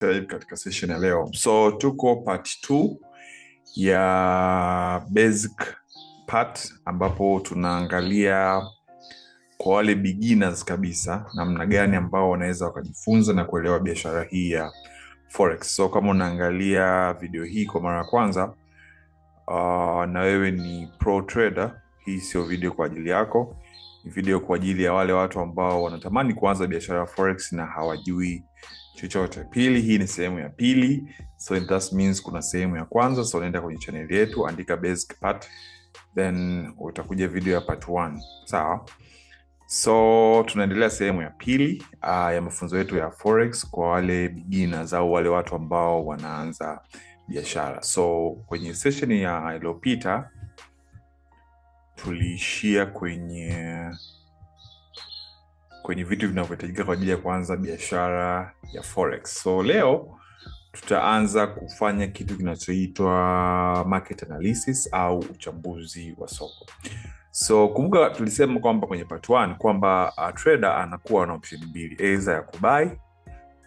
Katika session ya leo. So tuko part 2 ya basic part, ambapo tunaangalia kwa wale beginners kabisa namna gani ambao wanaweza wakajifunza na kuelewa biashara hii ya forex. So kama unaangalia video hii kwa mara ya kwanza, na wewe ni pro trader, hii sio video kwa ajili yako. Ni video kwa ajili ya wale watu ambao wanatamani kuanza biashara ya forex na hawajui chochote. Pili, hii ni sehemu ya pili. So that means kuna sehemu ya kwanza. So nenda kwenye channel yetu, andika basic part, then utakuja video ya part 1. Sawa? So tunaendelea sehemu ya pili ya mafunzo yetu ya forex kwa wale beginners au wale watu ambao wanaanza biashara. So kwenye session ya iliyopita tuliishia kwenye vitu vinavyohitajika kwa ajili ya kuanza biashara ya forex. So leo tutaanza kufanya kitu kinachoitwa market analysis au uchambuzi wa soko. So kumbuka tulisema kwamba kwenye part 1 kwamba trader anakuwa na option mbili, either ya kubuy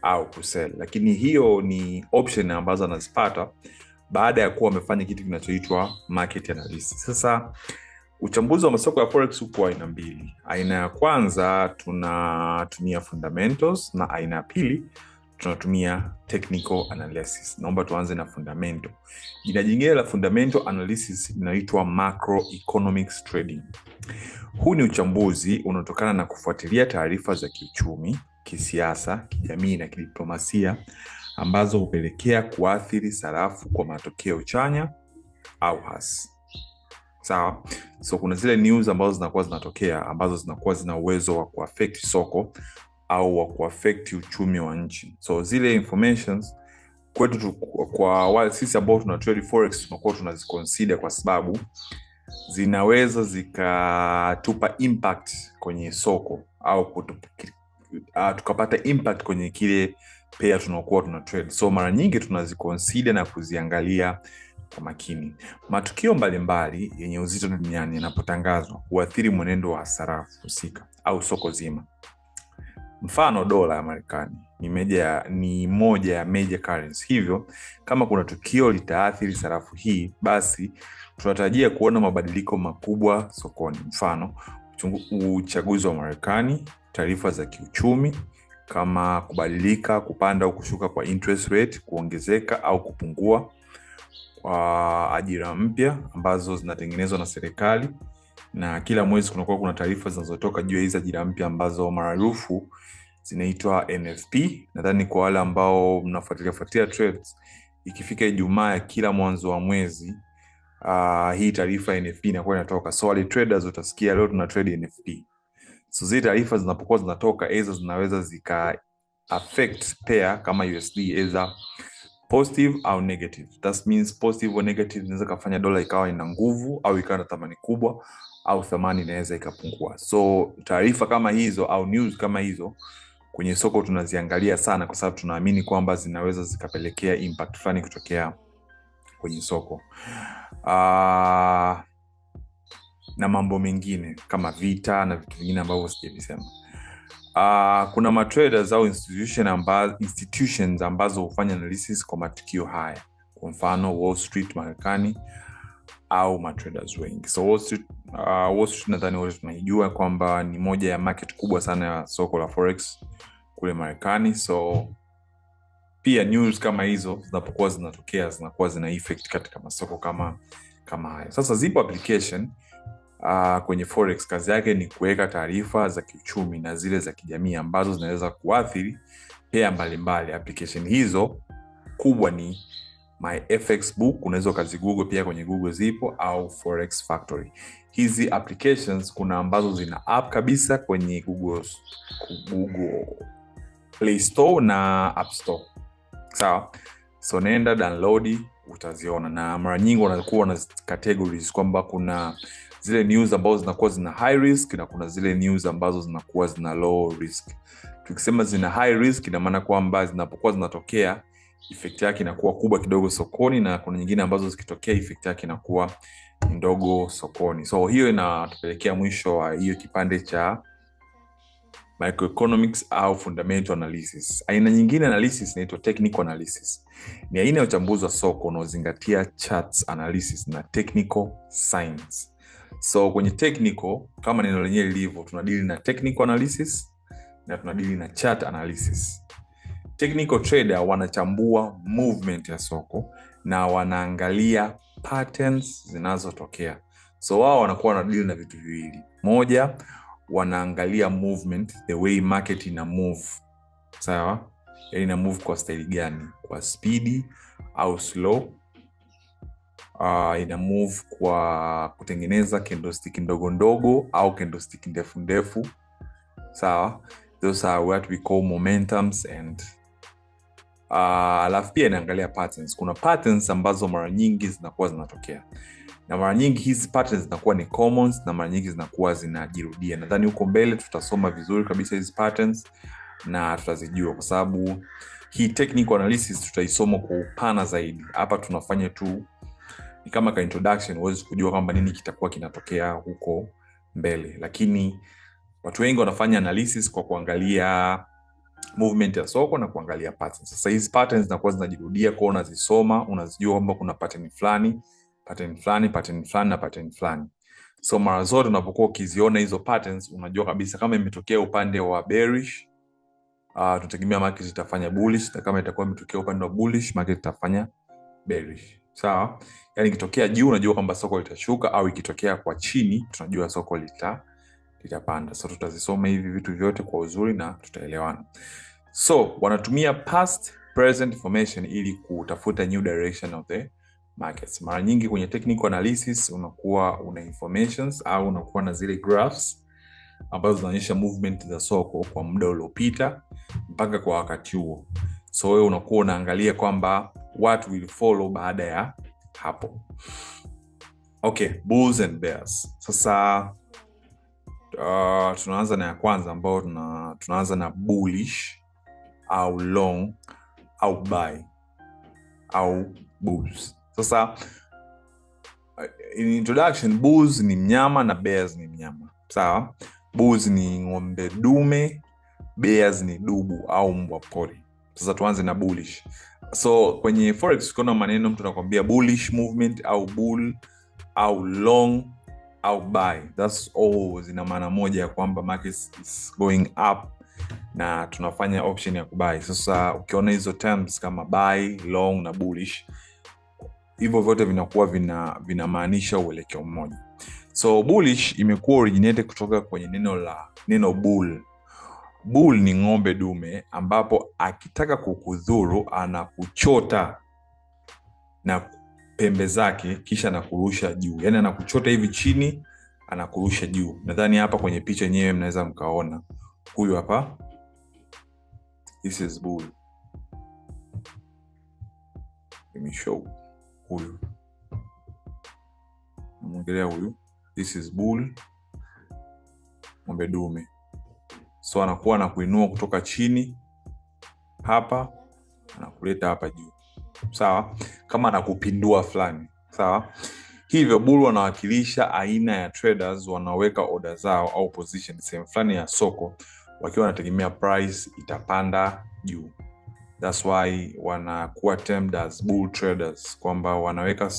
au kusell. Lakini hiyo ni option ambazo anazipata baada ya kuwa amefanya kitu kinachoitwa market analysis. Sasa uchambuzi wa masoko ya forex uko aina mbili. Aina ya kwanza tunatumia fundamentals na aina ya pili tunatumia technical analysis. Naomba tuanze na fundamental. Jina jingine la fundamental analysis linaitwa macroeconomics trading. Huu ni uchambuzi unaotokana na kufuatilia taarifa za kiuchumi, kisiasa, kijamii na kidiplomasia ambazo hupelekea kuathiri sarafu kwa matokeo chanya au hasi. Sawa? So kuna zile news ambazo zinakuwa zinatokea ambazo zinakuwa zina uwezo wa kuaffect soko au wa kuaffect uchumi wa nchi. So zile informations kwetu kwa wale sisi ambao tuna trade forex tunakuwa tunaziconsider kwa sababu zinaweza zikatupa impact kwenye soko au tukapata impact kwenye kile pair tunakuwa tuna trade. So mara nyingi tunaziconsider na kuziangalia kwa makini. Matukio mbalimbali yenye uzito duniani yanapotangazwa huathiri mwenendo wa sarafu husika au soko zima. Mfano, dola ya Marekani ni moja ya major currency. Hivyo kama kuna tukio litaathiri sarafu hii, basi tunatarajia kuona mabadiliko makubwa sokoni. Mfano, uchaguzi wa Marekani, taarifa za kiuchumi kama kubadilika, kupanda au kushuka kwa interest rate, kuongezeka au kupungua kwa ajira mpya ambazo zinatengenezwa na serikali, na kila mwezi kunakuwa kuna taarifa zinazotoka juu ya hizo ajira mpya ambazo maarufu zinaitwa NFP. Nadhani kwa wale ambao mnafuatilia trades, ikifika Ijumaa ya kila mwanzo wa mwezi hii taarifa NFP inakuwa inatoka. So wale traders utasikia leo tuna trade NFP. So zile taarifa zinapokuwa zinatoka, hizo zinaweza zika affect pair kama USD either positive au negative. That means positive or negative inaweza kufanya dola ikawa ina nguvu au ikawa na thamani kubwa, au thamani inaweza ikapungua. So taarifa kama hizo au news kama hizo kwenye soko tunaziangalia sana, kwa sababu tunaamini kwamba zinaweza zikapelekea impact fulani kutokea kwenye soko. Na mambo mengine kama vita na vitu vingine ambavyo sijavisema. Kuna matraders au institutions ambazo hufanya analysis kwa matukio haya. Kwa mfano Wall Street Marekani au matraders wengi. So Wall Street nadhani wote tunaijua kwamba ni moja ya market kubwa sana ya soko la forex kule Marekani. So pia news kama hizo zinapokuwa zinatokea zinakuwa zina effect katika masoko kama haya. Sasa zipo application kwenye forex, kazi yake ni kuweka taarifa za kiuchumi na zile za kijamii ambazo zinaweza kuathiri pair mbalimbali. Application hizo kubwa ni MyFXBook, unaweza kazi Google, pia kwenye Google zipo, au Forex Factory. Hizi applications kuna ambazo zina app kabisa kwenye Google Play Store na App Store. Sawa? So nenda download, utaziona. Na mara nyingi wanakuwa na categories kwamba kuna zile news ambazo zinakuwa zina high risk na kuna zile news ambazo zinakuwa zina low risk. Tukisema zina high risk ina maana kwamba zinapokuwa zinatokea effect yake inakuwa kubwa kidogo sokoni, na kuna nyingine ambazo zikitokea effect yake inakuwa ndogo sokoni. So hiyo inatupelekea mwisho wa hiyo kipande cha microeconomics au fundamental analysis. Aina nyingine analysis inaitwa technical analysis. Ni aina ya uchambuzi wa soko unaozingatia charts analysis na technical science. So kwenye technical, kama neno lenyewe lilivyo, tunadili na technical analysis na tunadili na chart analysis. Technical trader wanachambua movement ya soko na wanaangalia patterns zinazotokea. So wao wanakuwa wanadili na vitu viwili. Moja, wanaangalia movement, the way market ina move. Sawa? Yani ina move kwa style gani? Kwa speed au slow? Ina move kwa kutengeneza candlestick ndogo ndogo au candlestick ndefu ndefu. Sawa? Those are what we call momentums and alafu pia inaangalia patterns. Kuna patterns ambazo mara nyingi zinakuwa zinatokea. Na mara nyingi hizi patterns zinakuwa ni commons na mara nyingi zinakuwa zinajirudia. Nadhani huko mbele tutasoma vizuri kabisa hizi patterns na tutazijua, kwa sababu hii technical analysis tutaisoma kwa upana zaidi. Hapa tunafanya tu ni kama ka introduction, uweze kujua kwamba nini kitakuwa kinatokea huko mbele. Lakini watu wengi wanafanya analysis kwa kuangalia movement ya soko na kuangalia patterns. Sasa hizi patterns zinakuwa zinajirudia, kwa unazisoma, unazijua kwamba kuna pattern fulani na pattern fulani. So mara zote unapokuwa ukiziona hizo patterns, unajua kabisa kama imetokea upande wa bearish, tunategemea market itafanya bullish, na kama itakuwa imetokea upande wa bullish, market itafanya bearish. Sawa? Yani ikitokea juu unajua kwamba soko litashuka, au ikitokea kwa chini tunajua soko litapanda. So tutazisoma hivi vitu vyote kwa uzuri na tutaelewana. So wanatumia past present information ili kutafuta new direction of the markets. Mara nyingi kwenye technical analysis unakuwa una informations au unakuwa na zile graphs ambazo zinaonyesha movement za soko kwa muda uliopita mpaka kwa wakati huo. So wewe unakuwa unaangalia kwamba what will follow baada ya hapo. Okay, bulls and bears. Sasa tunaanza na ya kwanza ambao tunaanza na bullish au long au buy au bulls. Sasa in introduction, bulls ni mnyama na bears ni mnyama. Sawa? Bulls ni ng'ombe dume, bears ni dubu au mbwa pori. Sasa tuanze na bullish. So kwenye forex ukiona maneno mtu anakuambia bullish movement au bull au long au buy, that's all zina maana moja ya kwamba market is going up na tunafanya option ya kubuy. Sasa ukiona hizo terms kama buy, long na bullish, hivyo vyote vinakuwa vinamaanisha uelekeo mmoja. So bullish imekuwa originated kutoka kwenye neno bull. Bull ni ng'ombe dume ambapo akitaka kukudhuru anakuchota na pembe zake kisha anakurusha juu. Yaani anakuchota hivi chini, anakurusha juu. Nadhani hapa kwenye picha yenyewe mnaweza mkaona. Huyu hapa. This is bull. Let me show. Huyu. Mwangalia huyu. This is bull. Ng'ombe dume. So anakuwa anakuinua kutoka chini hapa, anakuleta hapa juu. Sawa? Kama anakupindua fulani. Sawa? Hivyo bull wanawakilisha aina ya traders wanaweka order zao au position sehemu fulani ya soko wakiwa wanategemea price itapanda juu. That's why wanakuwa termed as bull traders, kwamba wanaweka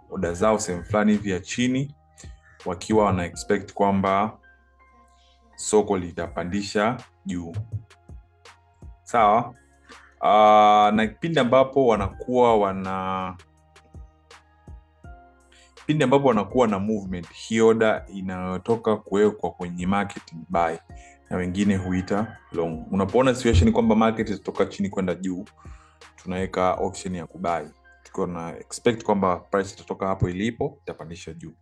order zao sehemu fulani hivi ya chini wakiwa wana expect kwamba soko litapandisha juu. Sawa? Na kipindi ambapo wanakuwa na movement, hii order inayotoka kuwekwa kwenye market ni buy na wengine huita long. Unapoona situation kwamba market itatoka chini kwenda juu, tunaweka option ya kubuy. Tukiwa na expect kwamba price itatoka hapo ilipo itapandisha juu.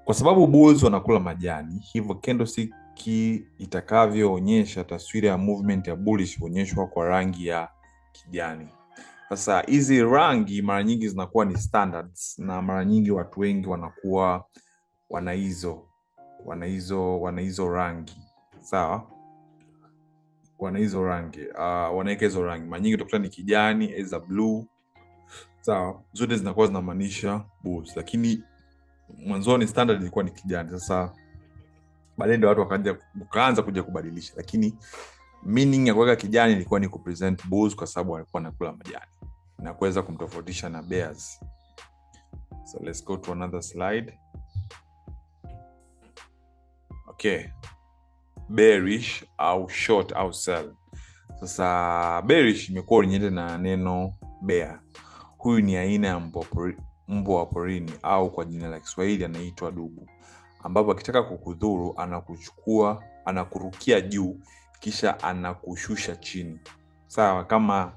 Kwa sababu bulls wanakula majani, hivyo candlestick itakavyoonyesha taswira ya movement ya bullish huonyeshwa kwa rangi ya kijani. Sasa hizi rangi mara nyingi zinakuwa ni standards, na mara nyingi watu wengi wanakuwa wana hizo rangi. Sawa? Wana hizo rangi. Wanaweka hizo rangi. Mara nyingi utakuta ni kijani, either blue. Sawa? Zote zinakuwa zinamaanisha bulls, lakini mwanzoni standard ilikuwa ni kijani. Sasa baadaye ndio watu wakaanza kuja kubadilisha, lakini meaning ya kuweka kijani ilikuwa ni kupresent bulls kwa sababu walikuwa wanakula majani na kuweza kumtofautisha na bears. So let's go to another slide. Okay, bearish au short au sell. Sasa bearish imekuwa oriented na neno bear. Huyu ni aina ya mbwa wa porini au kwa jina la Kiswahili anaitwa dubu, ambapo akitaka kukudhuru anakuchukua, anakurukia juu kisha anakushusha chini. Sawa, kama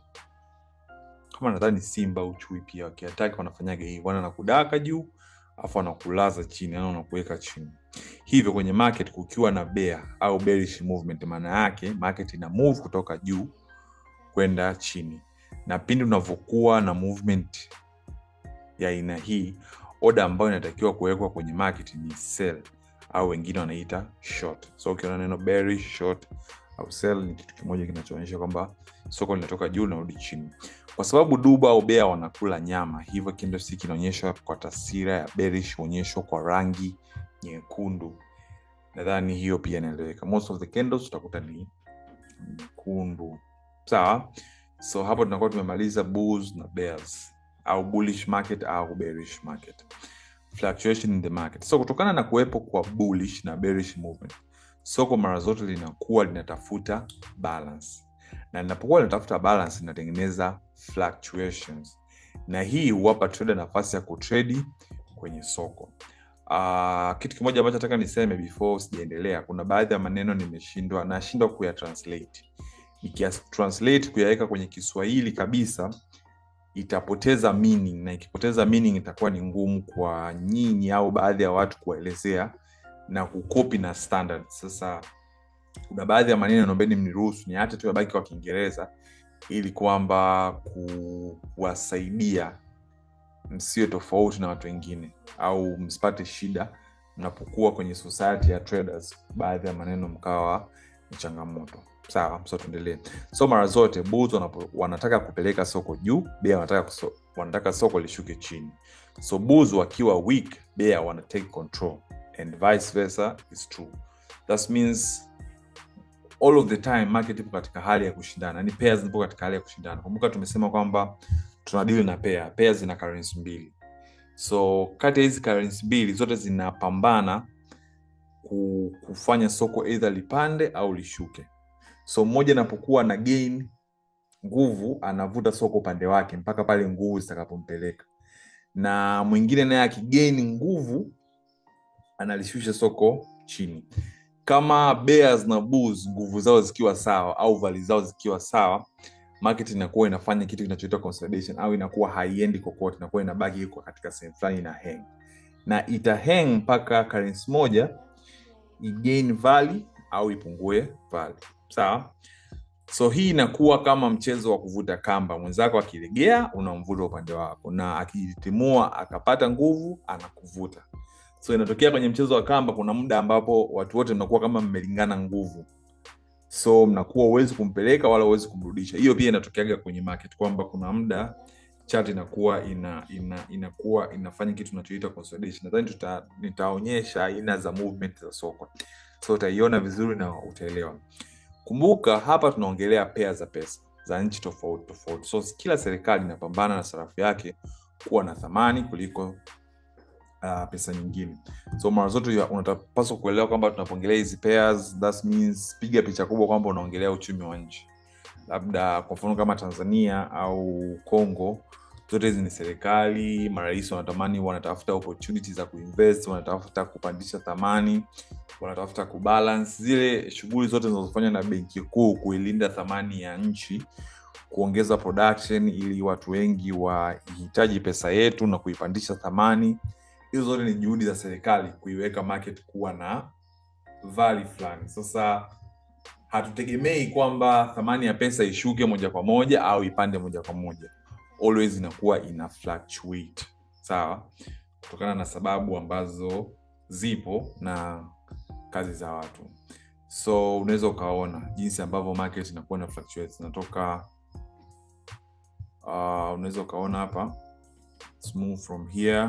nadhani simba au chui pia wakiataki wanafanyaga hivi, wanakudaka juu afu wanakulaza chini, yani wanakuweka chini. Hivyo kwenye market kukiwa na bear au bearish movement, maana yake market ina move kutoka juu kwenda chini. Na pindi unavyokuwa na movement ya aina hii, order ambayo inatakiwa kuwekwa kwenye market ni sell au wengine wanaita short. So ukiona neno bearish, short au sell ni kitu kimoja kinachoonyesha kwamba soko linatoka juu na rudi chini. Kwa sababu dubu au bear wanakula nyama, hivyo candlestick inaonyesha kwa taswira ya bearish, onyesho kwa rangi nyekundu. Nadhani hiyo pia inaeleweka. Most of the candles utakuta ni nyekundu. Sawa? So hapo tunakuwa tumemaliza bulls na bears au bullish market au bearish market. Fluctuation in the market. So kutokana na kuwepo kwa bullish na bearish movement, soko mara zote linakuwa linatafuta balance. Na linapokuwa linatafuta balance linatengeneza fluctuations. Na hii huwapa trader nafasi ya kutrade kwenye soko. Kitu kimoja ambacho nataka niseme before sijaendelea, kuna baadhi ya maneno nashindwa kuya translate. Translate kuyaweka kwenye Kiswahili kabisa itapoteza meaning, na ikipoteza meaning itakuwa ni ngumu kwa nyinyi au baadhi ya watu kuelezea na kukopi na standard. Sasa kuna baadhi ya maneno naombeni mniruhusu ni hata tu yabaki kwa Kiingereza ili kwamba kuwasaidia msiwe tofauti na watu wengine au msipate shida mnapokuwa kwenye society ya traders, baadhi ya maneno mkawa ni changamoto. Sawa, so tuendelee. So mara zote bulls wanataka kupeleka soko juu, bear wanataka soko lishuke chini. So bulls wakiwa weak, bear wana take control, and vice versa is true. That means all of the time market ipo katika hali ya kushindana, yani pairs zipo katika hali ya kushindana. Kumbuka tumesema kwamba tunadeal na pairs zina currency mbili. So kati ya hizi currency mbili zote zinapambana kufanya soko either lipande au lishuke. So mmoja anapokuwa na gain nguvu anavuta soko upande wake mpaka pale nguvu zitakapompeleka, na mwingine naye akigain nguvu analishusha soko chini. Kama bears na bulls nguvu zao zikiwa sawa au value zao zikiwa sawa, market inakuwa inafanya kitu kinachoitwa consolidation au inakuwa haiendi kokote, inakuwa inabaki iko katika sehemu fulani na hang. Na ita hang mpaka currency moja igain value au ipungue value. Sawa? So hii inakuwa kama mchezo wa kuvuta kamba. Mwenzako akilegea unamvuta upande wako, na akitimua akapata nguvu anakuvuta. So inatokea kwenye mchezo wa kamba kuna muda ambapo watu wote mnakuwa kama mmelingana nguvu. So mnakuwa uwezi kumpeleka wala uwezi kumrudisha. Hiyo pia inatokeaga kwenye market kwamba kuna muda chart inakuwa inakuwa inafanya kitu tunachoita consolidation. Nadhani nitaonyesha aina za movement za soko. So utaiona vizuri na utaelewa. Kumbuka hapa tunaongelea pairs za pesa za nchi tofauti tofauti. So kila serikali inapambana na sarafu yake kuwa na thamani kuliko pesa nyingine. So mara zote unatapaswa kuelewa kwamba tunapoongelea hizi pairs, that means piga picha kubwa kwamba unaongelea uchumi wa nchi. Labda kwa mfano kama Tanzania au Kongo, zote hizi ni serikali, marais wanatafuta opportunities za kuinvest, wanatafuta kupandisha thamani, wanatafuta kubalance zile shughuli zote zinazofanywa na benki kuu kuilinda thamani ya nchi, kuongeza production ili watu wengi wahitaji pesa yetu na kuipandisha thamani. Hizo zote ni juhudi za serikali kuiweka market kuwa na value fulani. Sasa hatutegemei kwamba thamani ya pesa ishuke moja kwa moja au ipande moja kwa moja. Always inakuwa ina fluctuate. Sawa? Kutokana na sababu ambazo zipo na kazi za watu. So unaweza ukaona jinsi ambavyo market inakuwa na fluctuate. Inatoka unaweza ukaona hapa, let's move from here.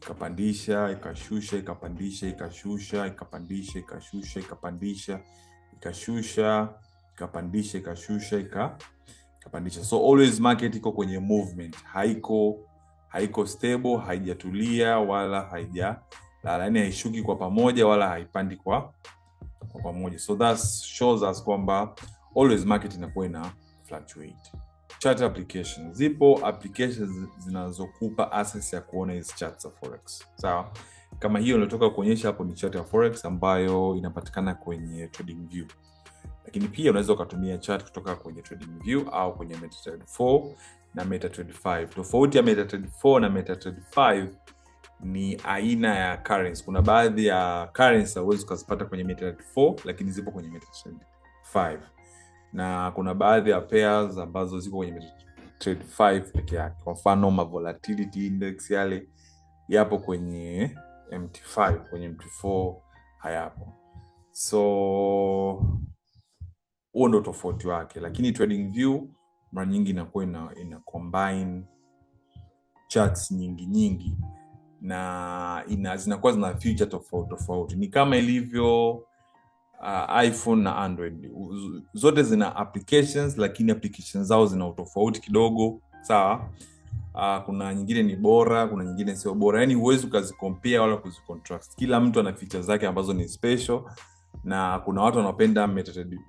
ikapandisha, ikashusha, ikapandisha, ikashusha, ikapandisha, ikashusha, ikapandisha, ikashusha, ikapandisha, ikashusha, ikapandisha. So always market iko kwenye movement, haiko stable, haijatulia wala yaani haishuki kwa pamoja wala haipandi kwa pamoja. So that shows us kwamba always market inakuwa ina fluctuate. Chart applications. Zipo applications zinazokupa access ya kuona hizo charts za forex. Sawa? Kama hiyo nilitoka kuonyesha hapo ni chart ya forex ambayo inapatikana kwenye TradingView. Lakini pia unaweza ukatumia chart kutoka kwenye TradingView au kwenye MetaTrader 4 na MetaTrader 5. Tofauti ya MetaTrader 4 na MetaTrader 5 ni aina ya currency. Kuna baadhi ya currency huwezi kuzipata kwenye MetaTrader 4 lakini zipo kwenye MetaTrader 5. Na kuna baadhi ya pairs ambazo ziko kwenye MetaTrader 5 peke yake. Kwa mfano volatility index yale yapo kwenye MT5, kwenye MT4 hayapo. So huo ndo tofauti wake. Lakini TradingView mara nyingi inakuwa ina combine charts nyingi na zinakuwa zina feature tofauti. Ni kama ilivyo iPhone na Android. Zote zina applications lakini applications zao zina utofauti kidogo. Sawa? Kuna nyingine ni bora, kuna nyingine sio bora. Yaani huwezi ukazicompare wala kuzicontrast. Kila mtu ana features zake ambazo ni special. Na kuna watu wanapenda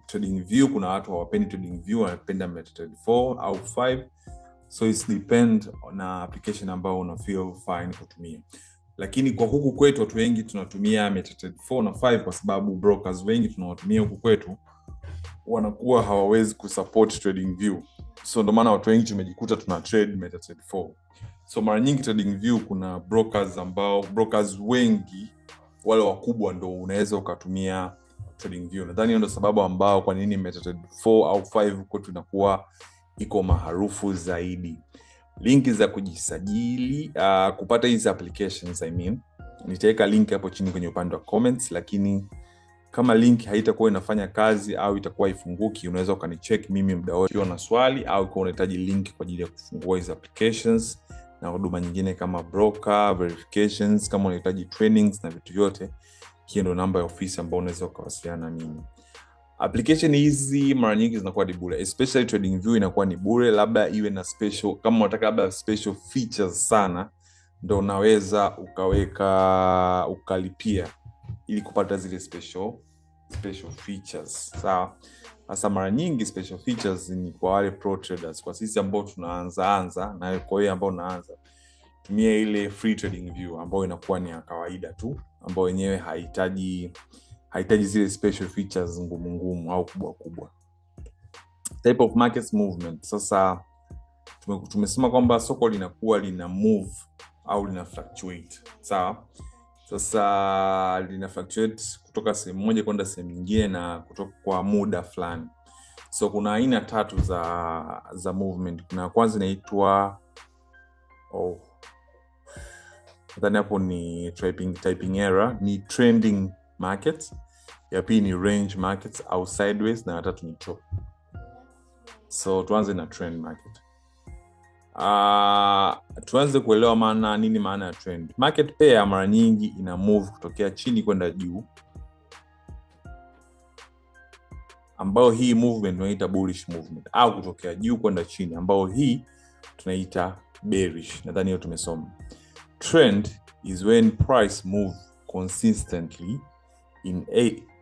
TradingView, kuna watu hawapendi TradingView, wanapenda MetaTrader 4 au 5. So it depend na application ambayo una feel fine kutumia. Lakini kwa huku kwetu watu wengi tunatumia MetaTrader 4 na 5 kwa sababu brokers wengi tunawatumia huku kwetu wanakuwa hawawezi kusupport TradingView. So ndio maana watu wengi tumejikuta tuna trade MetaTrader 4. So mara nyingi TradingView kuna brokers wengi wale wakubwa ndo unaweza ukatumia TradingView. Nadhani ndio sababu ambao kwa nini MetaTrader 4 au 5 kwetu inakuwa iko maarufu zaidi. Link za kujisajili kupata hizi applications nitaweka link hapo chini kwenye upande wa comments, lakini kama link haitakuwa inafanya kazi au itakuwa ifunguki, unaweza ukanicheck mimi muda wote ukiwa na swali au ukiwa unahitaji link kwa ajili ya kufungua hizi applications na huduma nyingine kama broker verifications, kama unahitaji trainings na vitu vyote. Hiyo ndio namba ya ofisi ambayo unaweza kuwasiliana na mimi. Application hizi mara nyingi zinakuwa ni bure, especially TradingView inakuwa ni bure, labda iwe na special, kama unataka labda special features sana ndio unaweza ukalipia ili kupata zile special features. Sawa? Sasa mara nyingi special features ni kwa wale pro traders. Kwa sisi ambao tunaanza na kwa wewe ambao unaanza, tumia ile free TradingView ambayo inakuwa ni ya kawaida tu, ambayo yenyewe haihitaji zile special features ngumu au kubwa. Type of markets movement. Sasa tumesema kwamba soko linakuwa lina move au lina fluctuate. Sawa? Sasa lina fluctuate kutoka sehemu moja kwenda sehemu nyingine na kutoka kwa muda fulani. So kuna aina 3 za movement. Kuna kwanza inaitwa nadhani hapo ni typing error, ni trending markets. Ya pili ni range markets au sideways, na ya tatu ni chop. So tuanze na trend market. Tuanze kuelewa nini maana ya trend. Market pair mara nyingi ina move kutokea chini kwenda juu, ambao hii movement tunaita bullish movement, au kutokea juu kwenda chini ambao hii tunaita bearish. Nadhani hiyo tumesoma. Trend is when price move consistently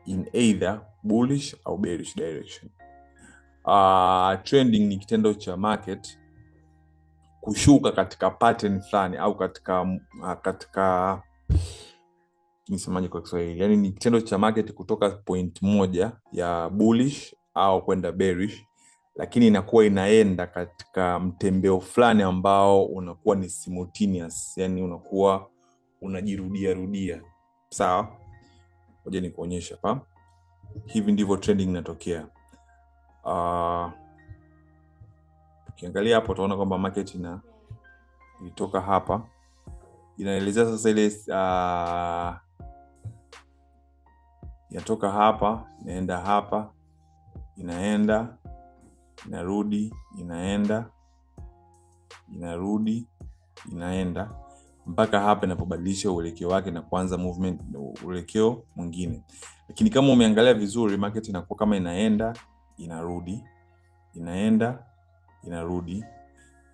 in either bullish au bearish direction. Trending ni kitendo cha market kushuka katika pattern fulani au katika nisemaje kwa Kiswahili, yani ni kitendo cha market kutoka point moja ya bullish au kwenda bearish, lakini inakuwa inaenda katika mtembeo fulani ambao unakuwa ni simultaneous, yani unakuwa unajirudia. Sawa? Ngoja nikuonyeshe hapa. Hivi ndivyo trending inatokea. Ukiangalia hapo utaona kwamba market ilitoka hapa, inaelezea sasa ile inatoka hapa, inaenda hapa, inaenda, inarudi, inaenda, inarudi, inaenda. mpaka hapa inapobadilisha uelekeo wake na kuanza movement uelekeo mwingine. Lakini kama umeangalia vizuri, market inakuwa kama inaenda inarudi, inaenda inarudi,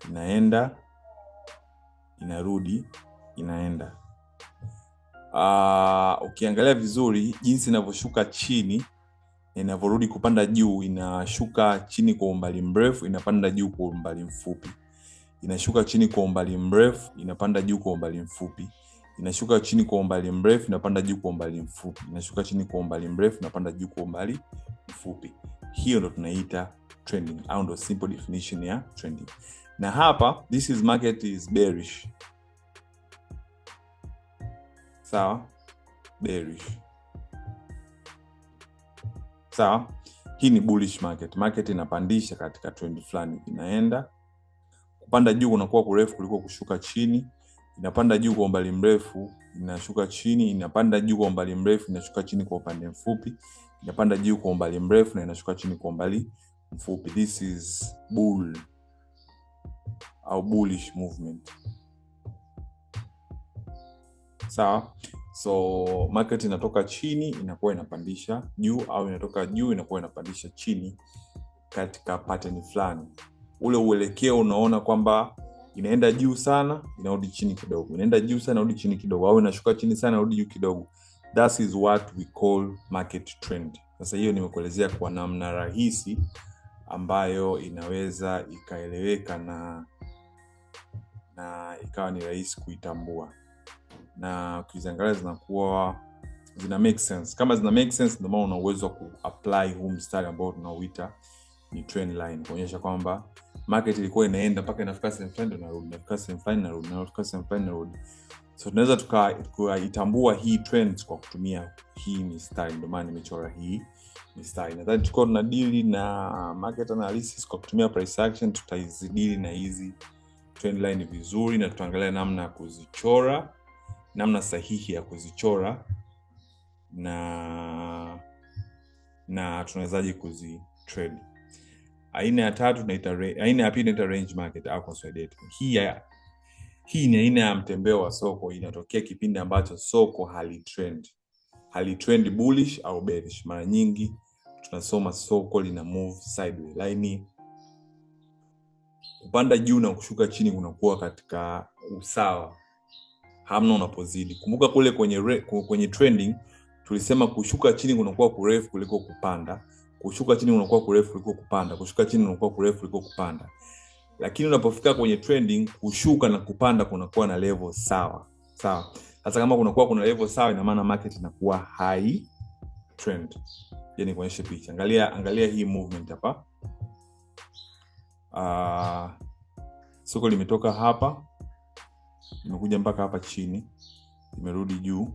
inaenda inarudi, inaenda. Ukiangalia vizuri jinsi inavyoshuka chini na inavyorudi kupanda juu, inashuka chini kwa umbali mrefu, inapanda juu kwa umbali mfupi. Inashuka chini kwa umbali mrefu, inapanda juu kwa umbali mfupi. Inashuka chini kwa umbali mrefu, inapanda juu kwa umbali mfupi. Inashuka chini kwa umbali mrefu, inapanda juu kwa umbali mfupi. Hiyo ndo tunaita trending, au ndo simple definition ya trending. Na hapa this is market is bearish. Sawa? Bearish. Sawa? Hii ni bullish market. Market inapandisha katika trend fulani, inaenda kupanda juu kunakuwa kurefu kuliko kushuka chini. Inapanda juu kwa umbali mrefu, inashuka chini, inapanda juu kwa umbali mrefu, inashuka chini kwa upande mfupi. Inapanda juu kwa umbali mrefu na inashuka chini kwa umbali mfupi. This is bull au bullish movement. Sawa? So market inatoka chini inakuwa inapandisha juu, au inatoka juu inakuwa inapandisha chini katika pattern fulani. Ule uelekeo unaona kwamba inaenda juu sana, inarudi chini kidogo. Inaenda juu sana, inarudi chini kidogo, au inashuka chini sana, inarudi juu kidogo. That is what we call market trend. Sasa hiyo nimekuelezea kwa namna rahisi ambayo inaweza ikaeleweka na ikawa ni rahisi kuitambua. Na ukiziangalia zinakuwa zina make sense. Kama zina make sense, ndio maana una uwezo wa kuapply huu mstari ambao tunauita ni trend line, kuonyesha kwamba market ilikuwa inaenda mpaka inafika sehemu fulani na rudi, inafika sehemu fulani na rudi, inafika sehemu fulani na rudi. So tunaweza tukaitambua hii trend kwa kutumia hii mistari. Ndio maana nimechora hii mistari. Nadhani tuko na deal na market analysis kwa kutumia price action, tutaizidili na hizi trend line vizuri, na tutaangalia namna ya kuzichora, namna sahihi ya kuzichora, na tunawezaje kuzitrade. Aina ya tatu aina ya pili inaitwa range market au consolidating. Hii ni aina ya mtembeo wa soko. Inatokea kipindi ambacho soko halitrend bullish au bearish. Mara nyingi tunasoma soko lina move sideways, laini kupanda juu na kushuka chini kunakuwa katika usawa, hamna unapozidi. Kumbuka kule kwenye trending tulisema kushuka chini kunakuwa kurefu kuliko kupanda, kushuka chini kunakuwa kurefu kuliko kupanda, kushuka chini kunakuwa kurefu kuliko kupanda. Lakini unapofika kwenye trending, kushuka na kupanda kunakuwa na level sawa. Sawa? Hata kama kuna level sawa, ina maana market inakuwa high trend. Yani kuonyesha picha. Angalia hii movement hapa. Soko limetoka hapa, limekuja mpaka hapa chini, limerudi juu,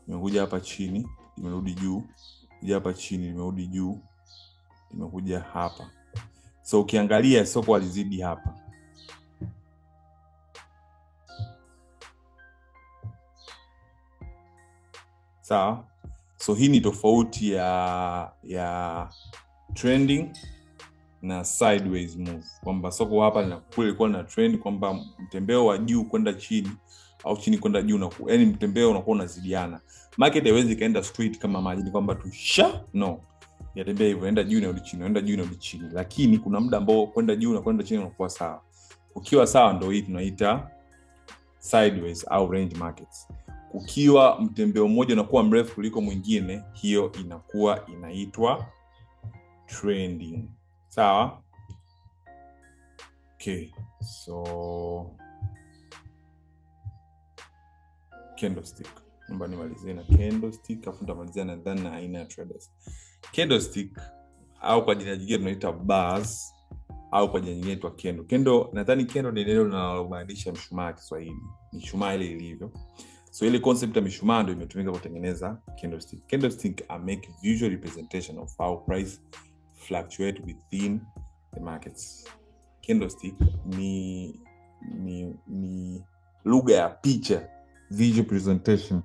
limekuja hapa chini, limerudi juu, kuja hapa chini, limerudi juu, limekuja hapa. So ukiangalia soko alizidi hapa. Sawa? So hii ni tofauti ya trending na sideways move. Kwamba soko hapa kulikuwa na trend kwamba mtembeo wa juu kwenda chini au chini kwenda juu, na yani mtembeo unakuwa unazidiana. Market haiwezi kaenda straight kama maji, ni kwamba no. Yatembea hivyo, enda juu na rudi chini, enda juu na rudi chini. Lakini kuna muda ambao kwenda juu na kwenda chini unakuwa sawa. Ukiwa sawa ndio hii tunaita sideways au range markets. Ukiwa mtembeo mmoja unakuwa mrefu kuliko mwingine, hiyo inakuwa inaitwa trending. Sawa? Okay. So candlestick. Naomba nimalizie na candlestick, afu nitamalizia na aina ya traders. Candlestick au kwa jina jingine tunaita bars au kwa jina jingine inaitwa candle. Nadhani candle ni neno linalomaanisha mshumaa Kiswahili. Mishumaa ile ilivyo. So ile concept ya mishumaa ndio imetumika kutengeneza candlestick. Candlestick are make visual representation of how price fluctuate within the markets. Candlestick ni lugha ya picha, visual presentation,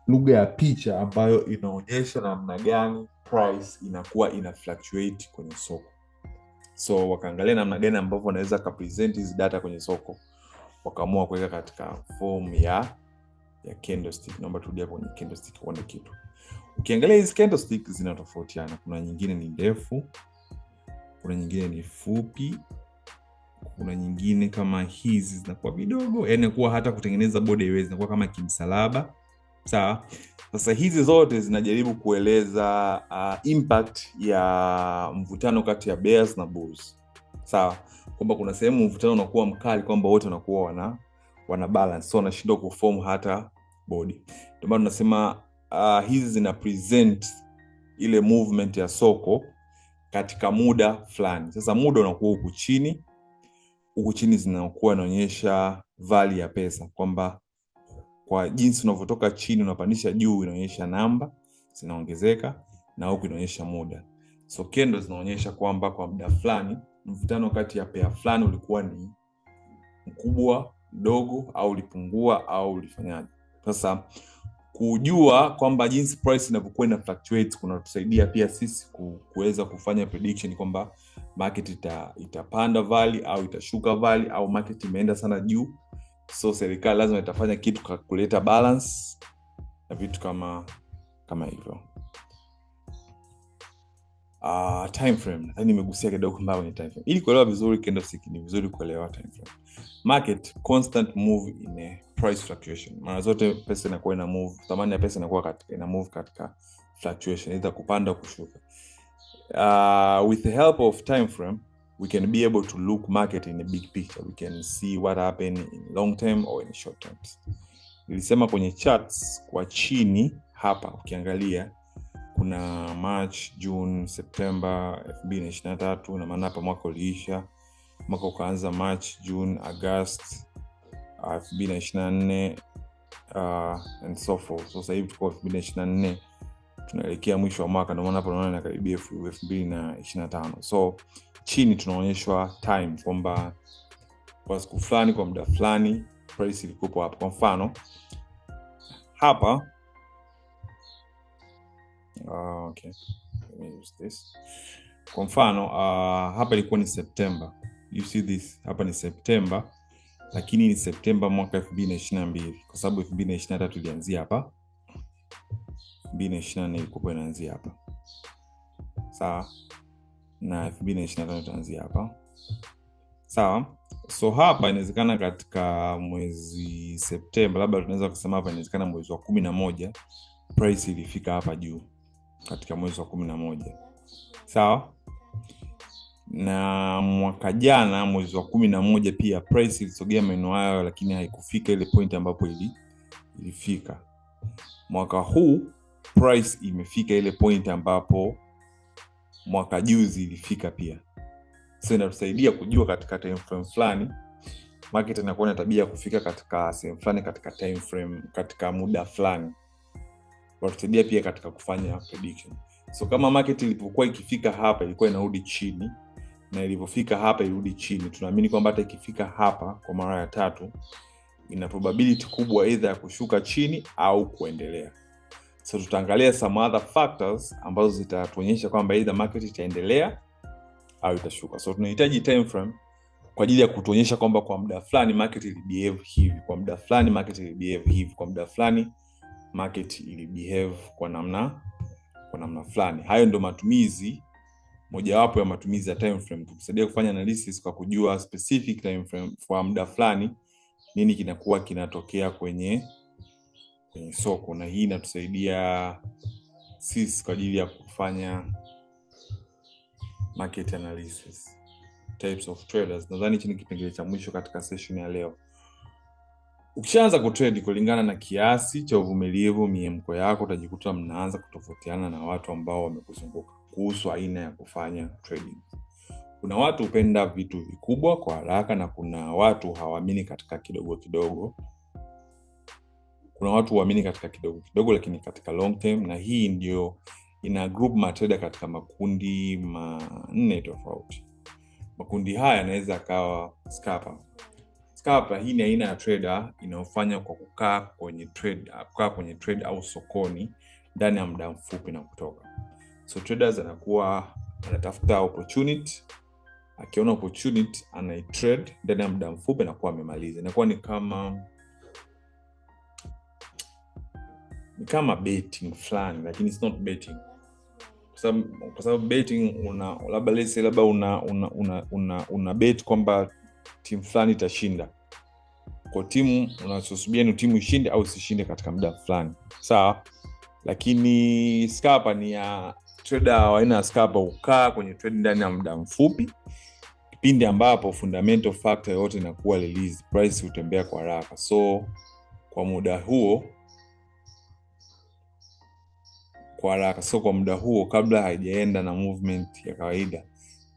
lugha ya picha ambayo inaonyesha namna gani price inakuwa ina fluctuate kwenye soko. So wakaangalia namna gani ambavyo wanaweza ka present hizi data kwenye soko wakaamua kuweka katika form ya candlestick. Naomba turudi kwenye candlestick uone kitu. Ukiangalia hizi candlestick zinatofautiana. Kuna nyingine ni ndefu, kuna nyingine ni fupi, kuna nyingine kama hizi zinakuwa vidogo, yani kuwa hata kutengeneza bodi haiwezi, zinakuwa kama kimsalaba. Sawa? Sasa hizi zote zinajaribu kueleza impact ya mvutano kati ya bears na bulls. Sawa? Kwamba kuna sehemu mvutano unakuwa mkali, kwamba wote wanakuwa wana balance, so wanashindwa kuform hata body. Ndio maana tunasema hizi zina present ile movement ya soko katika muda fulani. Sasa muda unakuwa huku chini zinakuwa inaonyesha value ya pesa, kwamba kwa jinsi unavyotoka chini unapandisha juu inaonyesha namba zinaongezeka, na huku inaonyesha muda. So candles zinaonyesha kwamba kwa muda fulani mvutano kati ya pair fulani ulikuwa ni mkubwa, mdogo, au ulipungua au ulifanyaje. Sasa kujua kwamba jinsi price inapokuwa ina fluctuate kunatusaidia pia sisi kuweza kufanya prediction kwamba market itapanda value au itashuka value, au market imeenda sana juu. So serikali lazima itafanya kitu kuleta balance na vitu kama hivyo. Time frame. Nadhani nimegusia kidogo mbao kwenye time frame. Ili kuelewa vizuri candlestick ni vizuri kuelewa time frame. Market constant move in a price fluctuation. Mara zote pesa inakuwa ina move, thamani ya pesa inakuwa ina move katika fluctuation, either kupanda au kushuka. With the help of time frame, we can be able to look market in a big picture. We can see what happened in long term or in short terms. Nilisema kwenye charts kwa chini hapa ukiangalia kuna March, June, September 2023, na maana hapa mwaka uliisha. Mwaka ukaanza March, June, August 2024 and so forth. So sasa hivi tuko 2024, tunaelekea mwisho wa mwaka, ndio maana hapa unaona inakaribia 2025. So chini tunaonyeshwa time kwamba kwa siku fulani kwa muda fulani price ilikuwa hapo. Kwa mfano hapa okay, let me use this. Kwa mfano hapa ilikuwa ni September. You see this, hapa ni September, lakini ni September mwaka 2022 kwa sababu 2023 ilianzia hapa, 2024 ilikuwa inaanzia hapa. Sawa? Na 2025 itaanzia hapa. Sawa? So hapa inawezekana katika mwezi September, labda tunaweza kusema hapa inawezekana mwezi wa 11 price ilifika hapa juu katika mwezi wa 11. Sawa? Na mwaka jana mwezi wa 11 pia price ilisogea maeneo hayo, lakini haikufika ile point ambapo ilifika. Mwaka huu price imefika ile point ambapo mwaka juzi ilifika pia. So inatusaidia kujua katika time frame fulani market inakuwa na tabia kufika katika sehemu fulani katika time frame, katika muda fulani. Inatusaidia pia katika kufanya prediction. So kama market ilipokuwa ikifika hapa ilikuwa inarudi chini, na ilipofika hapa irudi chini, tunaamini kwamba hata ikifika hapa kwa mara ya tatu ina probability kubwa either ya kushuka chini au kuendelea. So tutaangalia some other factors ambazo zitatuonyesha kwamba either market itaendelea au itashuka. So tunahitaji time frame kwa ajili ya kutuonyesha kwamba kwa muda fulani market ilibehave hivi, kwa muda fulani market ilibehave hivi, kwa muda fulani market ilibehave kwa namna fulani. Hayo ndio matumizi, mojawapo ya matumizi ya time frame, kutusaidia kufanya analysis kwa kujua specific time frame kwa muda fulani nini kinakuwa kinatokea kwenye soko. Na hii inatusaidia sisi kwa ajili ya kufanya market analysis, types of traders. Nadhani hichi ni kipengele cha mwisho katika session ya leo. Ukishaanza kutrade kulingana na kiasi cha uvumilivu miemko yako, utajikuta mnaanza kutofautiana na watu ambao wamekuzunguka kuhusu aina ya kufanya trading. Kuna watu hupenda vitu vikubwa kwa haraka, na kuna watu hawaamini katika kidogo kidogo. Kuna watu huamini katika kidogo kidogo lakini katika long term, na hii ndio ina group matrader katika makundi 4 tofauti. Makundi haya yanaweza kawa scalper. Scalper hii ni aina ya trader inayofanya kwa kukaa kwenye trade au sokoni ndani ya muda mfupi na kutoka. So traders anakuwa anatafuta opportunity akiona opportunity anaitrade ndani ya muda mfupi na kuwa amemaliza. Inakuwa ni kama betting fulani, lakini it's not betting. Kwa sababu betting labda una bet kwamba timu fulani itashinda. Kwa timu unachosubia ni timu ishinde au isishinde katika muda fulani. Sawa? Lakini scalper ni ya trader wa aina ya scalper ukaa kwenye trade ndani ya muda mfupi, kipindi ambapo fundamental factor yote inakuwa release, price hutembea kwa haraka. So kwa muda huo kabla haijaenda na movement ya kawaida,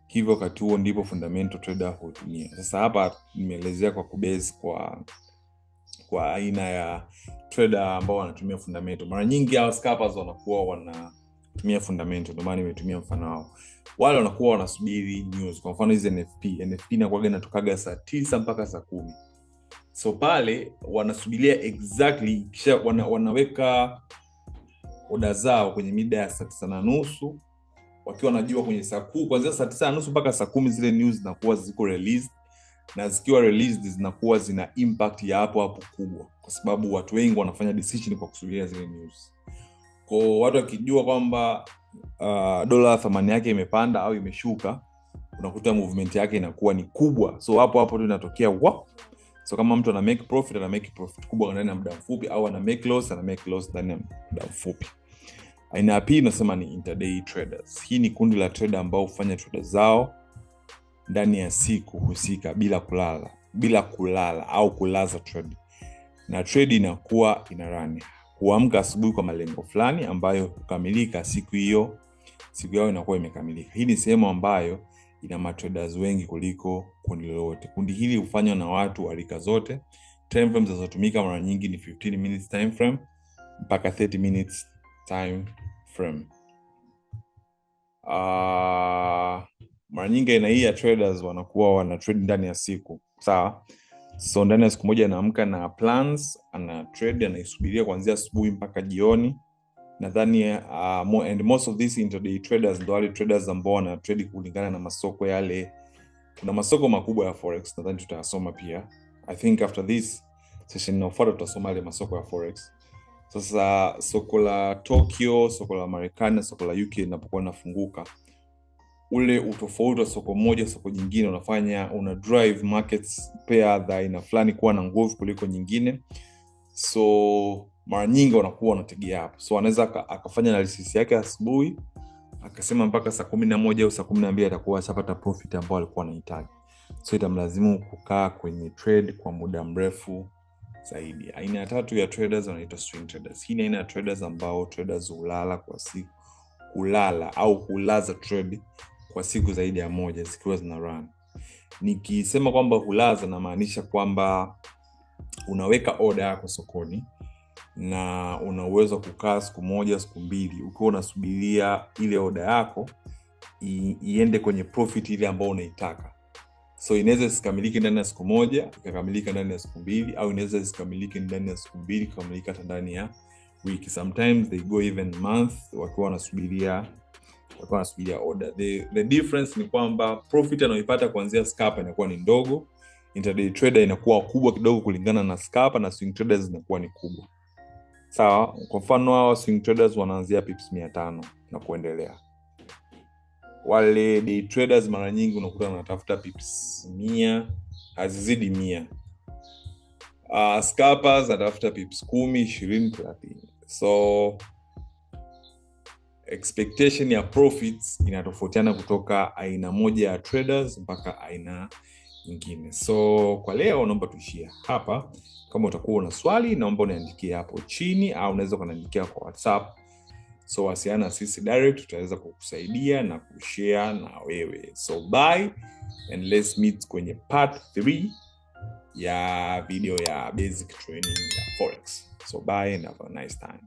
hivyo wakati huo ndipo fundamental trader hutumia. Sasa hapa nimeelezea kwa kubase kwa aina ya trader ambao wanatumia fundamental. Mara nyingi hao scalpers wanakuwa wanatumia fundamental, ndio maana nimetumia mfano wao. Wale wanakuwa wanasubiri news. Kwa mfano hizi NFP inakuwa inatokaga saa 9 mpaka saa 10. So pale wanasubiria exactly, kisha wanaweka order zao kwenye mida ya saa 9:30, wakiwa wanajua kwenye saa 10 kuanzia saa 9:30 mpaka saa 10 zile news zinakuwa ziko released, na zikiwa released zinakuwa zina impact ya hapo kubwa, kwa sababu watu wengi wanafanya decision kwa kusubiria zile news. Kwa watu wakijua kwamba dola thamani yake imepanda au imeshuka, unakuta movement yake inakuwa ni kubwa. So hapo tu inatokea so kama mtu ana make profit kubwa ndani ya muda mfupi, au ana make loss ndani ya muda mfupi. Aina ya pili nasema ni intraday traders. Hii ni kundi la trader ambao hufanya trade zao ndani ya siku husika bila kulala au kulaza trade. Na trade inakuwa ina run. Huamka asubuhi kwa malengo fulani ambayo kukamilika siku yao inakuwa imekamilika. Hii ni sehemu ambayo ina matraders wengi kuliko kundi lolote. Kundi hili hufanywa na watu wa rika zote. Time frames zinazotumika mara nyingi ni 15 minutes time frame mpaka 30 minutes time frame. Mara nyingi aina hii ya traders wanakuwa wana trade ndani ya siku. Sawa? So ndani ya siku moja anaamka na plans, ana trade, anaisubiria kuanzia asubuhi mpaka jioni. Nadhani and most of these intraday traders ndio wale traders ambao wana trade kulingana na masoko yale. Kuna masoko makubwa ya forex, nadhani tutayasoma pia. I think after this session inayofuata tutasoma ile masoko ya forex. Sasa soko la Tokyo, soko la Marekani, soko la UK linapokuwa linafunguka, ule utofauti wa soko moja soko jingine una drive markets pair za aina fulani kuwa na nguvu kuliko nyingine. So mara nyingi wanakuwa wanategea hapo. So anaweza akafanya analysis yake asubuhi, akasema mpaka saa 11 au saa 12 atakuwa ashapata profit ambao alikuwa anahitaji. So itamlazimu kukaa kwenye trade kwa muda mrefu zaidi. Aina ya tatu ya traders wanaitwa swing traders. Hii ni aina ya traders ambao traders hulaza trade kwa siku zaidi ya moja zikiwa zina run. Nikisema kwamba hulaza, na maanisha kwamba unaweka order yako sokoni na una uwezo kukaa siku moja, siku mbili ukiwa unasubiria ile order yako iende kwenye profit ile ambayo unaitaka. So inaweza isikamilike ndani ya siku moja, ikakamilika ndani ya siku mbili, au inaweza isikamilike ndani ya siku mbili, ikakamilika ndani ya wiki. Sometimes they go even month wakiwa wanasubiria order. The difference ni kwamba profit anayoipata kuanzia scalper inakuwa ni ndogo, intraday trader inakuwa kubwa kidogo kulingana na scalper, na swing traders inakuwa ni kubwa. Sawa? Kwa mfano hao swing traders wanaanzia pips 500 na kuendelea. Wale day traders mara nyingi unakuta wanatafuta pips 100, hazizidi 100. Scalpers wanatafuta pips 10, 20, 30. So expectation ya profits inatofautiana kutoka aina moja ya traders mpaka aina nyingine. So kwa leo naomba tuishie hapa. Kama utakuwa una swali, naomba uniandikie hapo chini, au unaweza kuniandikia kwa WhatsApp. So wasiana sisi direct, tutaweza kukusaidia na kushare na wewe. So bye and let's meet kwenye part 3 ya video ya basic training ya forex. So bye and have a nice time.